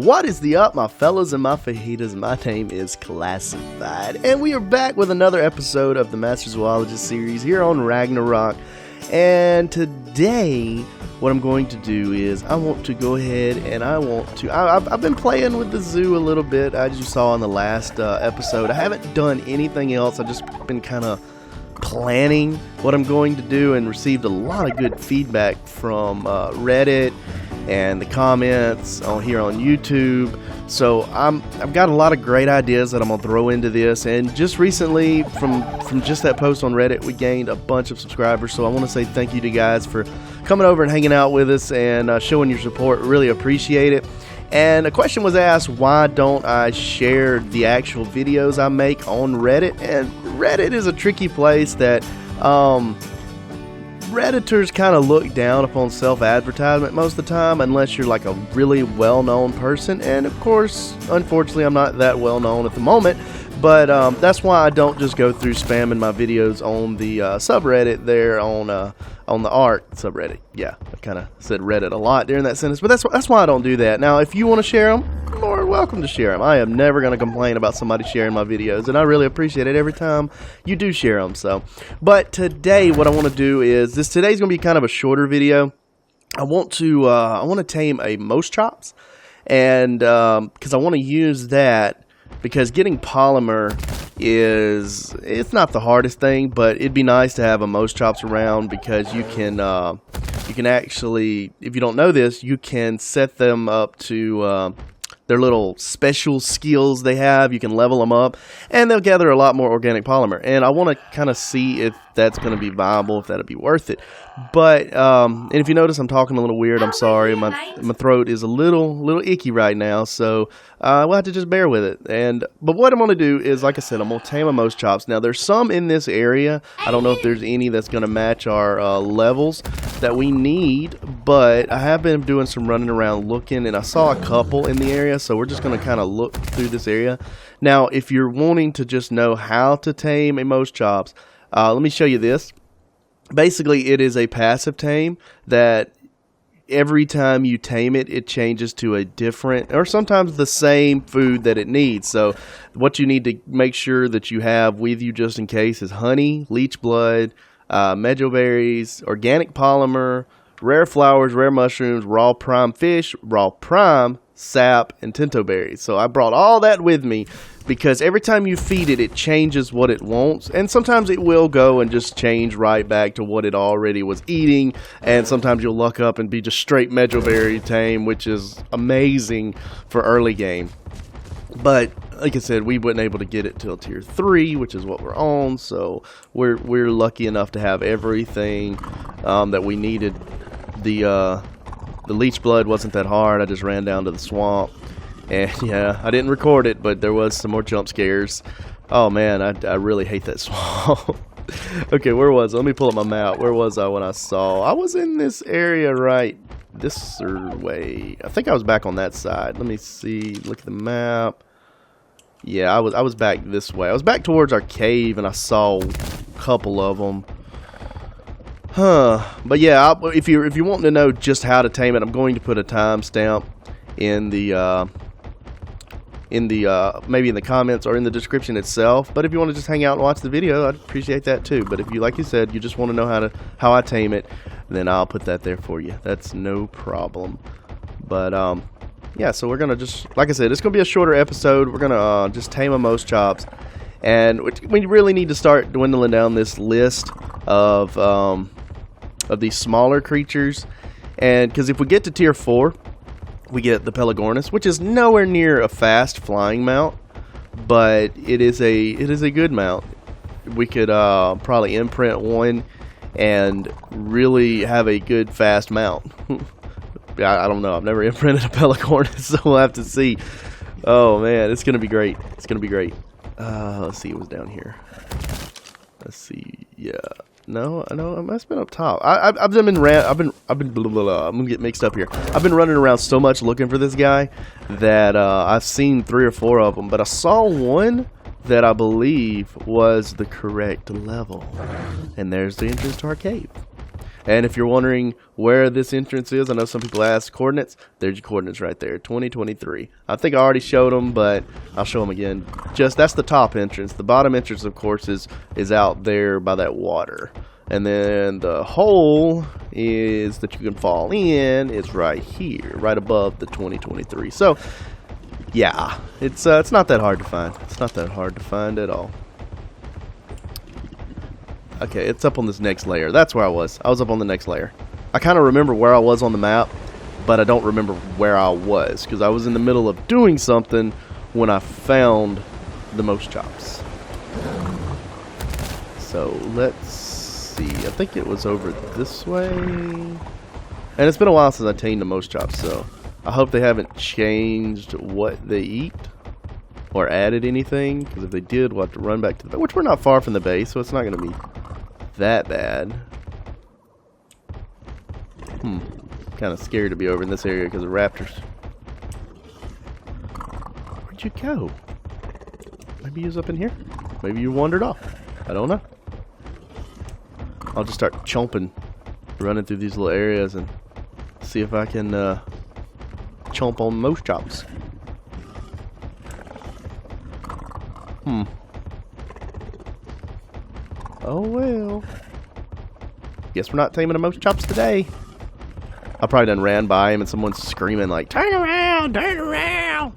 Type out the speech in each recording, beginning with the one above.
What is the up, my fellas and my fajitas? My name is Classified, and we are back with another episode of the Master Zoologist series here on Ragnarok. And today, what I'm going to do is I want to go ahead and I've been playing with the zoo a little bit, as you saw in the last episode. I haven't done anything else. I've just been kind of planning what I'm going to do and received a lot of good feedback from Reddit and the comments on here on YouTube. So I've got a lot of great ideas that I'm gonna throw into this. And just recently, from just that post on Reddit, we gained a bunch of subscribers. So I want to say thank you to you guys for coming over and hanging out with us and showing your support. Really appreciate it. And a question was asked, why don't I share the actual videos I make on Reddit? And Reddit is a tricky place that Redditors kind of look down upon self-advertisement most of the time, unless you're like a really well-known person. And of course, unfortunately, I'm not that well-known at the moment. But that's why I don't just go through spamming my videos on the subreddit there on the art subreddit. Yeah, I kind of said Reddit a lot during that sentence, but that's why I don't do that. Now, if you want to share them, you're more welcome to share them. I am never going to complain about somebody sharing my videos, and I really appreciate it every time you do share them. So, but today, what I want to do is today's going to be kind of a shorter video. I want to tame a Moschops, and because I want to use that. Because getting polymer it's not the hardest thing, but it'd be nice to have a Moschops around, because you can actually, if you don't know this, you can set them up to their little special skills they have. You can level them up, and they'll gather a lot more organic polymer. And I want to kind of see if that's going to be viable, if that'll be worth it. But and if you notice, I'm talking a little weird. I'm sorry. My throat is a little icky right now, so we'll have to just bear with it. But what I'm going to do is, like I said, I'm going to tame a Moschops. Now, there's some in this area. I don't know if there's any that's going to match our levels that we need, but I have been doing some running around looking, and I saw a couple in the area, so we're just going to kind of look through this area. Now, if you're wanting to just know how to tame a Moschops, let me show you this. Basically, it is a passive tame that every time you tame it, it changes to a different, or sometimes the same food that it needs. So what you need to make sure that you have with you just in case is honey, leech blood, mejoberries, organic polymer, rare flowers, rare mushrooms, raw prime fish, raw prime sap, and tinto berries. So I brought all that with me, because every time you feed it, it changes what it wants, and sometimes it will go and just change right back to what it already was eating, and sometimes you'll luck up and be just straight mejoberry tame, which is amazing for early game. But like I said, we weren't able to get it till tier 3, which is what we're on, so we're lucky enough to have everything that we needed. The leech blood wasn't that hard. I just ran down to the swamp. And yeah, I didn't record it, but there was some more jump scares. Oh man, I really hate that swamp. Okay, where was I? Let me pull up my map. Where was I when I saw? I was in this area right this way. I think I was back on that side. Let me see. Look at the map. Yeah, I was back this way. I was back towards our cave, and I saw a couple of them. But yeah, if you want to know just how to tame it, I'm going to put a timestamp in the maybe in the comments or in the description itself. But if you want to just hang out and watch the video, I'd appreciate that too. But if you, like you said, you just want to know how I tame it, then I'll put that there for you. That's no problem. But yeah, so we're gonna just, like I said, it's gonna be a shorter episode. We're gonna just tame a Moschops, and we really need to start dwindling down this list of these smaller creatures. And because if we get to tier 4, we get the Pelagornis, which is nowhere near a fast flying mount, but it is a good mount. We could probably imprint one and really have a good fast mount. I don't know. I've never imprinted a Pelagornis, so we'll have to see. Oh man, it's gonna be great. It's gonna be great. Let's see. It was down here. Let's see. Yeah. No, I must have been up top. I'm gonna get mixed up here. I've been running around so much looking for this guy that I've seen 3 or 4 of them, but I saw one that I believe was the correct level. And there's the entrance to our cave. And if you're wondering where this entrance is, I know some people ask coordinates. There's your coordinates right there, 2023. I think I already showed them, but I'll show them again. That's the top entrance. The bottom entrance, of course, is out there by that water. And then the hole is that you can fall in is right here, right above the 2023. So, yeah, it's not that hard to find. It's not that hard to find at all. Okay, it's up on this next layer. That's where I was. I was up on the next layer. I kind of remember where I was on the map, but I don't remember where I was because I was in the middle of doing something when I found the Moschops. So let's see. I think it was over this way. And it's been a while since I tamed the Moschops, so I hope they haven't changed what they eat or added anything, because if they did, we'll have to run back to the base, which we're not far from the base, so it's not going to be that bad. Kind of scared to be over in this area because of raptors. Where'd you go? Maybe he was up in here? Maybe you wandered off. I don't know. I'll just start chomping, running through these little areas and see if I can chomp on Moschops. Oh well. Guess we're not taming the Moschops today. I probably done ran by him and someone's screaming like, "Turn around, turn around!"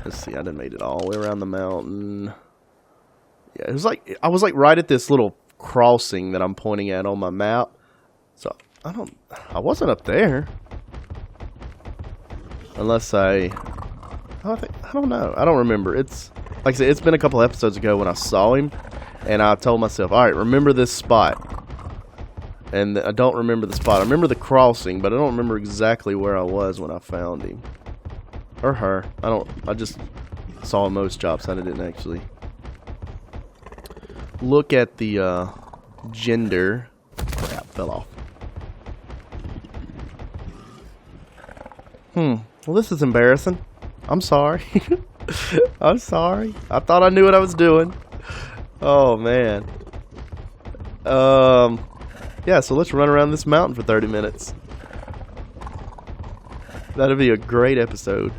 Let's see, I done made it all the way around the mountain. Yeah, it was like I was like right at this little crossing that I'm pointing at on my map. So I wasn't up there. Unless I don't know. I don't remember. It's like I said, it's been a couple episodes ago when I saw him, and I told myself, all right, remember this spot. And I don't remember the spot. I remember the crossing, but I don't remember exactly where I was when I found him. Or her. I just saw a Moschops. I didn't actually look at the gender. Crap, fell off. Well, this is embarrassing. I'm sorry. I'm sorry. I thought I knew what I was doing. Oh, man. Yeah, so let's run around this mountain for 30 minutes. That'd be a great episode.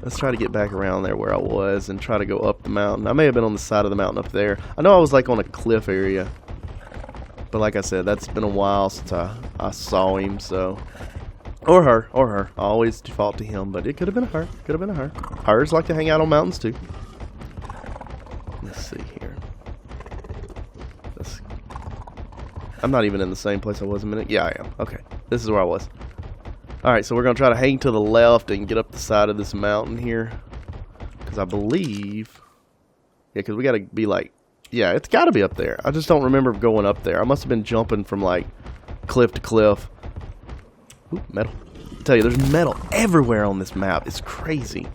Let's try to get back around there where I was and try to go up the mountain. I may have been on the side of the mountain up there. I know I was like on a cliff area. But like I said, that's been a while since I saw him, so... Or her. I always default to him, but it could have been a her. Could have been a her. Hers like to hang out on mountains too. Let's see here. I'm not even in the same place I was a minute. Yeah, I am. Okay. This is where I was. Alright, so we're going to try to hang to the left and get up the side of this mountain here. Because I believe... Yeah, because we got to be like... Yeah, it's got to be up there. I just don't remember going up there. I must have been jumping from like cliff to cliff. Ooh, metal. I tell you, there's metal everywhere on this map. It's crazy.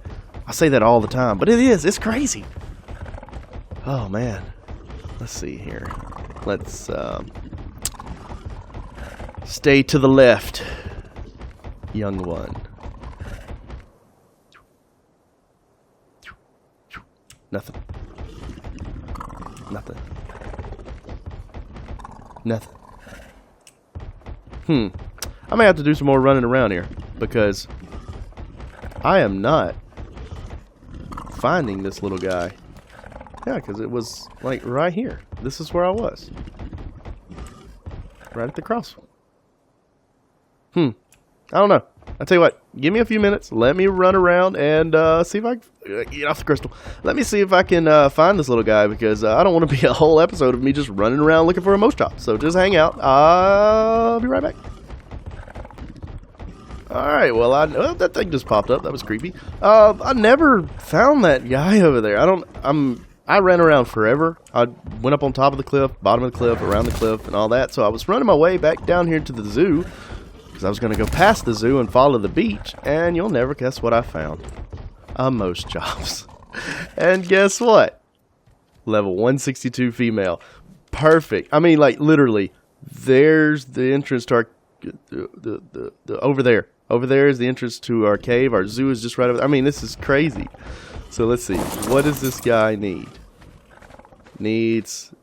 I say that all the time, but it is. It's crazy. Oh, man. Let's see here. Let's stay to the left, young one. Nothing. Nothing. Nothing. I may have to do some more running around here because I am not finding this little guy. Yeah, because it was like right here. This is where I was. Right at the cross. I don't know. I'll tell you what. Give me a few minutes. Let me run around and see if I can get off the crystal. Let me see if I can find this little guy because I don't want to be a whole episode of me just running around looking for a Moschop. So just hang out. I'll be right back. Alright, well, that thing just popped up. That was creepy. I never found that guy over there. I ran around forever. I went up on top of the cliff, bottom of the cliff, around the cliff, and all that. So I was running my way back down here to the zoo because I was going to go past the zoo and follow the beach. And you'll never guess what I found. A Moschops. And guess what? Level 162 female. Perfect. I mean, like, literally, there's the entrance to our... over there. Over there is the entrance to our cave. Our zoo is just right over there. I mean, this is crazy. So let's see. What does this guy need? Needs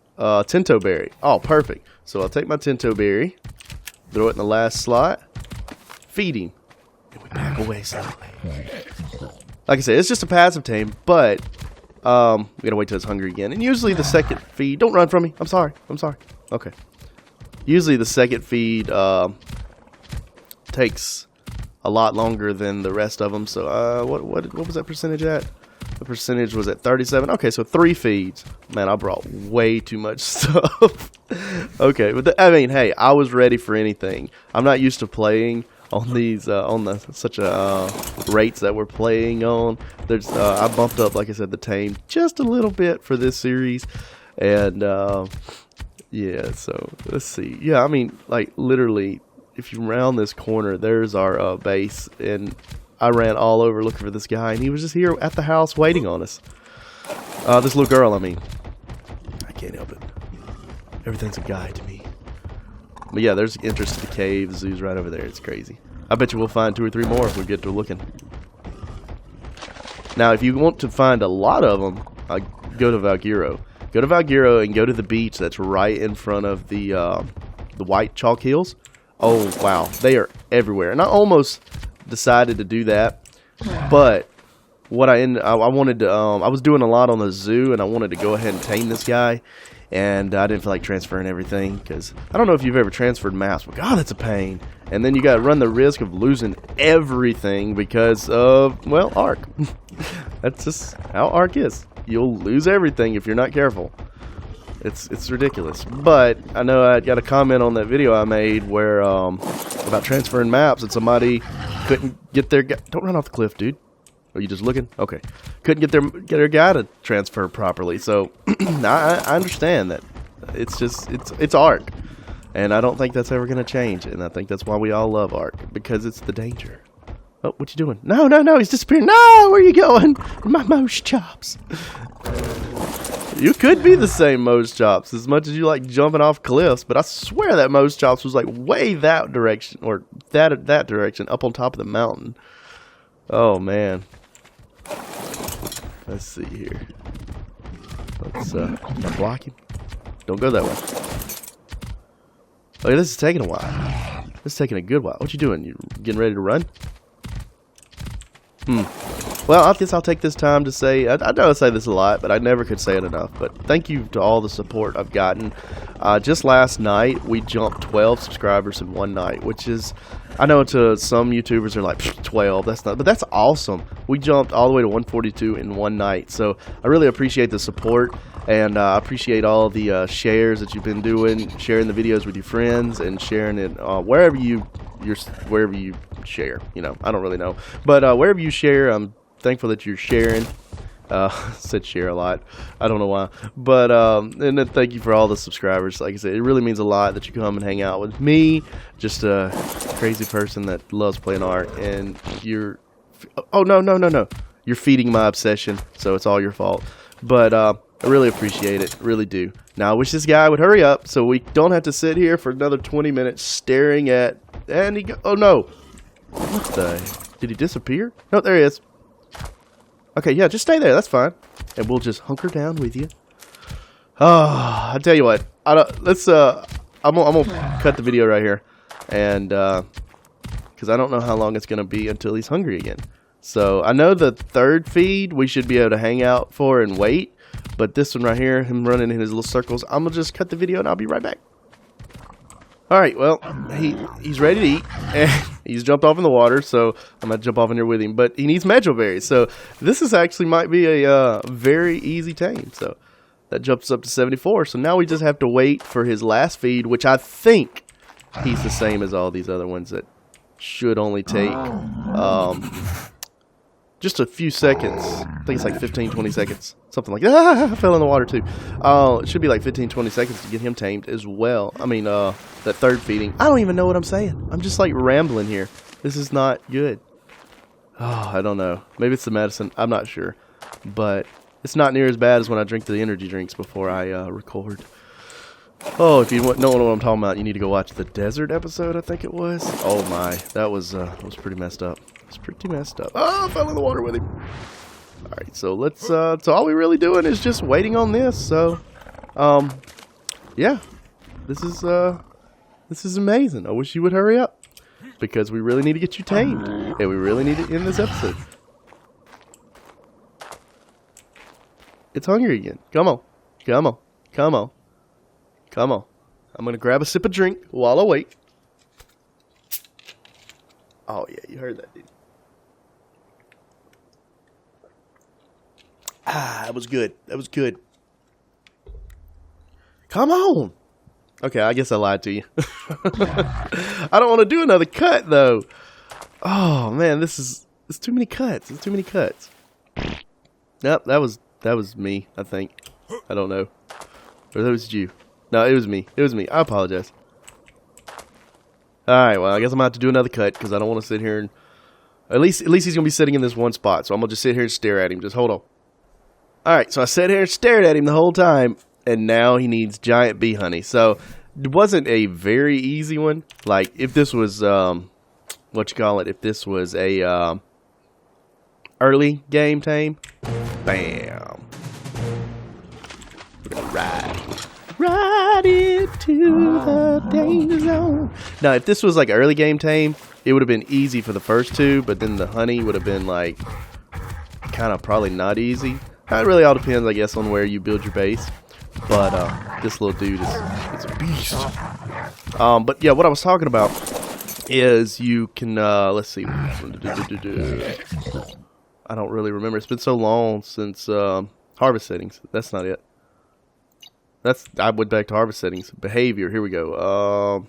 Tinto berry. Oh, perfect. So I'll take my Tinto berry, throw it in the last slot, feed him, and we back away slowly. Like I said, it's just a passive tame, but we gotta wait till it's hungry again. And usually the second feed, don't run from me. I'm sorry. Okay. Usually the second feed takes a lot longer than the rest of them. So what was that percentage at? The percentage was at 37. Okay, so 3 feeds. Man, I brought way too much stuff. Okay, but I mean, hey, I was ready for anything. I'm not used to playing on these such a rates that we're playing on. There's I bumped up, like I said, the tame just a little bit for this series, and yeah. So let's see. Yeah, I mean, like literally, if you round this corner, there's our base, and I ran all over looking for this guy, and he was just here at the house waiting on us. This little girl, I mean. I can't help it. Everything's a guide to me. But yeah, there's entrance to the cave. The zoo's right over there. It's crazy. I bet you we'll find 2 or 3 more if we get to looking. Now, if you want to find a lot of them, go to Valguero. Go to Valguero and go to the beach that's right in front of the white chalk hills. Oh, wow. They are everywhere. And I almost decided to do that, but what I wanted to I was doing a lot on the zoo, and I wanted to go ahead and tame this guy, and I didn't feel like transferring everything, because I don't know if you've ever transferred maps, but God, that's a pain. And then you got to run the risk of losing everything because of, well, Ark. That's just how Ark is. You'll lose everything if you're not careful. It's ridiculous. But I know I got a comment on that video I made where about transferring maps, and somebody couldn't get their guy. Don't run off the cliff, dude. Are you just looking? Okay. Couldn't get their guy to transfer properly. So I understand that. It's Ark, and I don't think that's ever gonna change. And I think that's why we all love Ark, because it's the danger. Oh, what you doing? No, he's disappearing. No, where you going? My Moschops. You could be the same Moschops as much as you like jumping off cliffs, but I swear that Moschops was like way that direction, or that direction, up on top of the mountain. Oh man. Let's see here. Let's not block him. Don't go that way. Okay, this is taking a while. This is taking a good while. What you doing? You getting ready to run? Well, I guess I'll take this time to say, I know I say this a lot, but I never could say it enough, but thank you to all the support I've gotten. Just last night, we jumped 12 subscribers in one night, which is, I know to some YouTubers are like, 12, that's not, but that's awesome. We jumped all the way to 142 in one night, so I really appreciate the support, and I appreciate all the shares that you've been doing, sharing the videos with your friends, and sharing it wherever you share. You know, I don't really know, but wherever you share, I'm thankful that you're sharing. Said share a lot, I don't know why, but and then thank you for all the subscribers. Like I said, it really means a lot that you come and hang out with me, just a crazy person that loves playing Ark, and you're no, you're feeding my obsession, so it's all your fault. But I really appreciate it, really do. Now I wish this guy would hurry up so we don't have to sit here for another 20 minutes staring at, and oh no, what the, did he disappear? No, there he is. Okay, yeah, just stay there. That's fine, and we'll just hunker down with you. Oh, I tell you what. Let's. I'm gonna cut the video right here, and because I don't know how long it's gonna be until he's hungry again. So I know the third feed we should be able to hang out for and wait, but this one right here, him running in his little circles, I'm gonna just cut the video and I'll be right back. All right, well, he's ready to eat, and he's jumped off in the water, so I'm going to jump off in here with him. But he needs metro berries, so this is actually might be a very easy tame. So that jumps up to 74. So now we just have to wait for his last feed, which I think he's the same as all these other ones that should only take just a few seconds. I think it's like 15, 20 seconds. Something like that. Ah, I fell in the water too. It should be like 15, 20 seconds to get him tamed as well. I mean, that third feeding. I don't even know what I'm saying. I'm just like rambling here. This is not good. Oh, I don't know. Maybe it's the medicine. I'm not sure. But it's not near as bad as when I drink the energy drinks before I record. Oh, if you don't know what I'm talking about, you need to go watch the desert episode, I think it was. Oh my, that was pretty messed up. It's pretty messed up. Oh, I fell in the water with him. Alright, so let's, so all we're really doing is just waiting on this, so, yeah, this is amazing. I wish you would hurry up because we really need to get you tamed, and we really need to end this episode. It's hungry again. Come on, come on, come on, come on. I'm gonna grab a sip of drink while I wait. Oh yeah, you heard that, dude. Ah, that was good. That was good. Come on. Okay, I guess I lied to you. I don't want to do another cut though. Oh man, it's too many cuts. It's too many cuts. Yep, that was me, I think. I don't know. Or that was you. No, it was me. It was me. I apologize. Alright, well, I guess I'm going to have to do another cut because I don't want to sit here and... At least he's going to be sitting in this one spot, so I'm going to just sit here and stare at him. Just hold on. Alright, so I sat here and stared at him the whole time, and now he needs giant bee honey. So, it wasn't a very easy one. Like, if this was, if this was a, early game Tame, bam. We're going to ride into the danger zone. Now, if this was like early game Tame, it would have been easy for the first two, but then the honey would have been like, kind of probably not easy. It really all depends, I guess, on where you build your base. But this little dude is a beast. But yeah, what I was talking about is you can, let's see. I don't really remember. It's been so long since harvest settings. That's not it. I went back to harvest settings. Behavior. Here we go.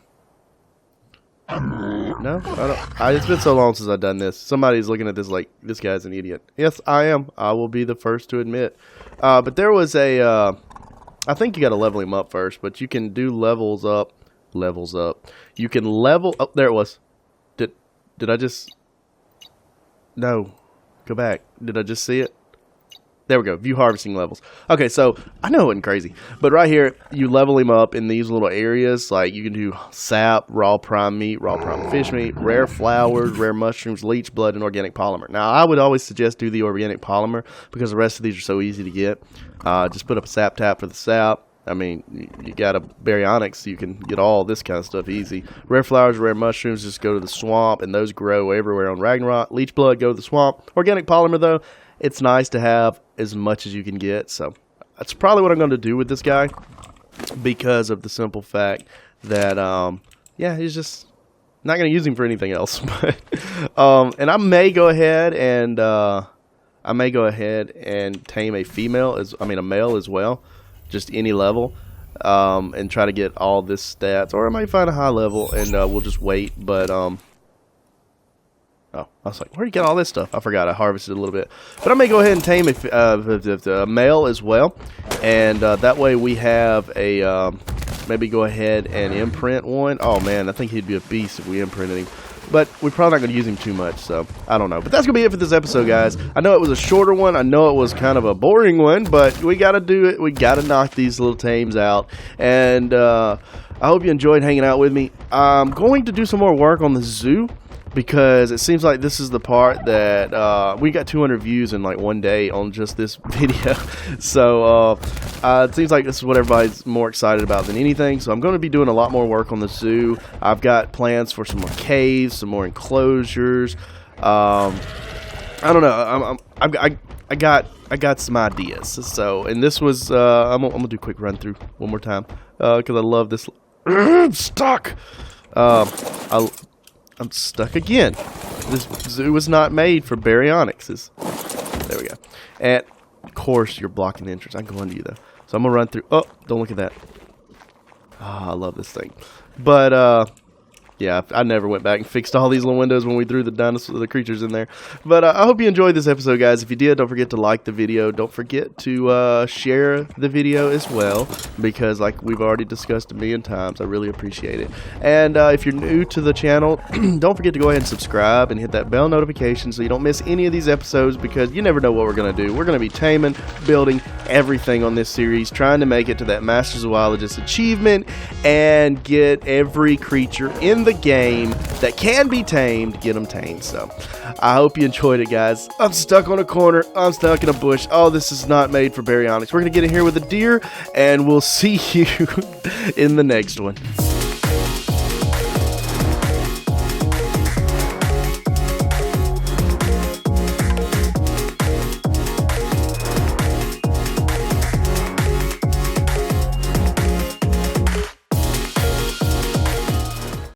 No, I don't. It's been so long since I've done this. Somebody's looking at this like, this guy's an idiot. Yes, I am. I will be the first to admit. But there was a, I think you got to level him up first, but you can do levels up. You can level, oh, there it was. Did I just, no, go back. Did I just see it? There we go, view harvesting levels. Okay, so, I know it wasn't crazy, but right here, you level him up in these little areas, like you can do sap, raw prime meat, raw prime fish meat, rare flowers, rare mushrooms, leech blood, and organic polymer. Now, I would always suggest do the organic polymer, because the rest of these are so easy to get. Just put up a sap tap for the sap. I mean, you got a baryonyx, you can get all this kind of stuff easy. Rare flowers, rare mushrooms, just go to the swamp, and those grow everywhere on Ragnarok. Leech blood, go to the swamp. Organic polymer, though, it's nice to have as much as you can get, so that's probably what I'm going to do with this guy, because of the simple fact that, yeah, he's just not going to use him for anything else. But, and I may go ahead and tame a male as well, just any level, and try to get all this stats, or I might find a high level and we'll just wait. But oh, I was like, where do you get all this stuff? I forgot I harvested a little bit. But I may go ahead and tame a male as well. And that way we have a, maybe go ahead and imprint one. Oh man, I think he'd be a beast if we imprinted him. But we're probably not going to use him too much, so I don't know. But that's going to be it for this episode, guys. I know it was a shorter one. I know it was kind of a boring one, but we got to do it. We got to knock these little tames out. And I hope you enjoyed hanging out with me. I'm going to do some more work on the zoo, because it seems like this is the part that we got 200 views in like one day on just this video. So it seems like this is what everybody's more excited about than anything. So I'm going to be doing a lot more work on the zoo. I've got plans for some more caves, some more enclosures. I don't know. I got some ideas. So, and this was I'm gonna do a quick run through one more time because I love this. I'm stuck. I'm stuck again. This zoo was not made for baryonyxes. There we go. And, of course, you're blocking the entrance. I can go under you, though. So I'm going to run through. Oh, don't look at that. Oh, I love this thing. But, yeah, I never went back and fixed all these little windows when we threw the dinosaurs, the creatures in there. But I hope you enjoyed this episode, guys. If you did, don't forget to like the video. Don't forget to share the video as well, because like we've already discussed a million times, I really appreciate it. And if you're new to the channel, don't forget to go ahead and subscribe and hit that bell notification so you don't miss any of these episodes, because you never know what we're going to do. We're going to be taming, building everything on this series, trying to make it to that Master Zoologist achievement and get every creature in the game that can be tamed, get them tamed. So I hope you enjoyed it, guys. I'm stuck on a corner. I'm stuck in a bush. Oh, this is not made for baryonyx. We're going to get in here with a deer, and we'll see you in the next one.